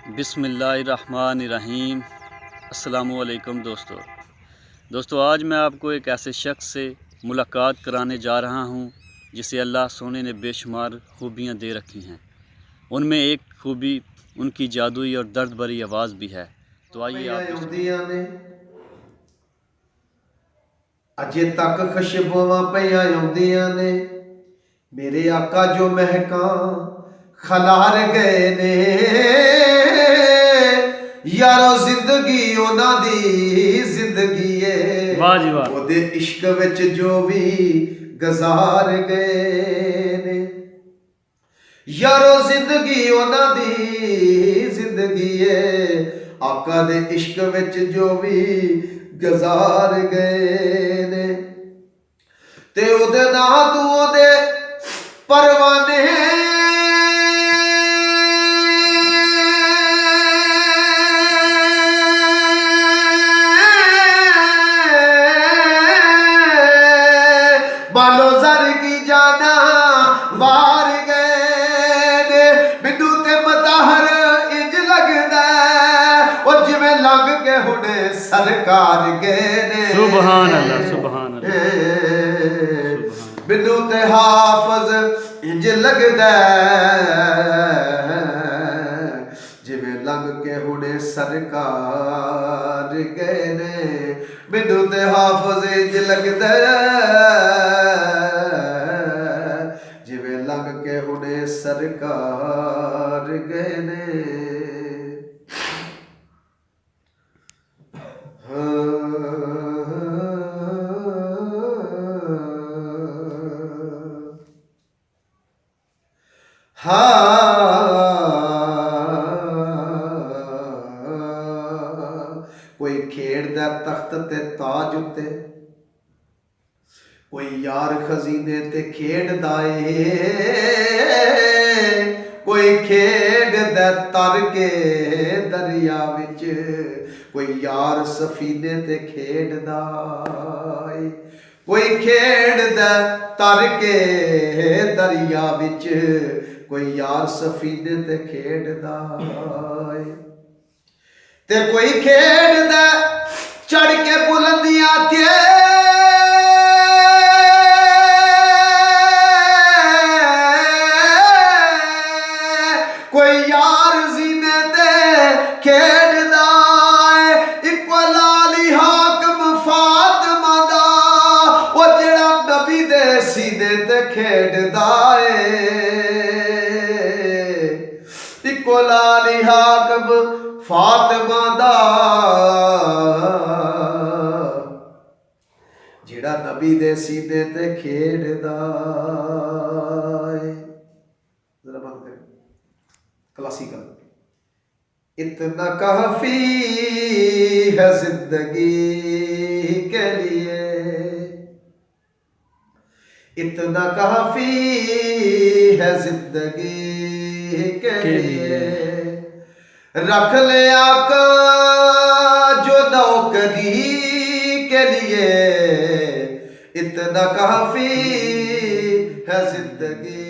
बिस्मिल्लाहिर्रहमानिर्रहीम। अस्सलामुअलैकुम दोस्तों, आज मैं आपको एक ऐसे शख्स से मुलाकात कराने जा रहा हूँ जिसे अल्लाह सोने ने बेशुमार खूबियाँ दे रखी हैं। उनमें एक खूबी उनकी जादुई और दर्द भरी आवाज़ भी है। तो आइए आप अजे तक खुशबुआं पईयां आउंदियां ने, मेरे आका जो महकां खलार गए ने। यारो जिंदगी उन्हां दी जिंदगी है, वाह जी वाह। ओदे इश्क विच जो भी गुजार गए ने। यारो जिंदगी उन्हां दी जिंदगी है, आका दे इश्क विच जो भी गुजार गए ने। ते ओदे ना तू ओदे परवाने बालो जर की जाना वार गए ने। बिंदु ते मतहर इंज लगदा और जिवें लग के हुणे सरकार गए ने। सुभान अल्लाह, सुभान अल्लाह। बिंदु ते हाफज इंज लगदा जिवें लग के हुणे सरकार गए ने। बिंदु ते हाफज इंज लगदा जिवें लग के हुणे सरकार गए ने। कोई खेड़दा तख्त ते ताज उत्ते, कोई यार खजीने ते खेड़दा ए। कोई खेड़दा तर के दरिया विच, कोई यार सफीने ते खेड़दा ए। कोई खेड़दा तर के दरिया विच, कोई यार सफीने ते खेड़दा ए। ते कोई खेड़दा चढ़ के बुलंदियां ते, कोई यार जीने ते खेड़दा ए। इक्को लाली हाकम फातिमा दा ओ जेड़ा नबी दे सीने ते खेड़दा ए। इक्को लाली हाकम फातिमा दा जेड़ा नबी दे सीने ते खेड़दा ए। जरा बंद करें, क्लासिकल। इतना काफी है जिंदगी के लिए, इतना काफी है जिंदगी के लिए। रख ले आका जो नौकरी के लिए, इतना काफी है जिंदगी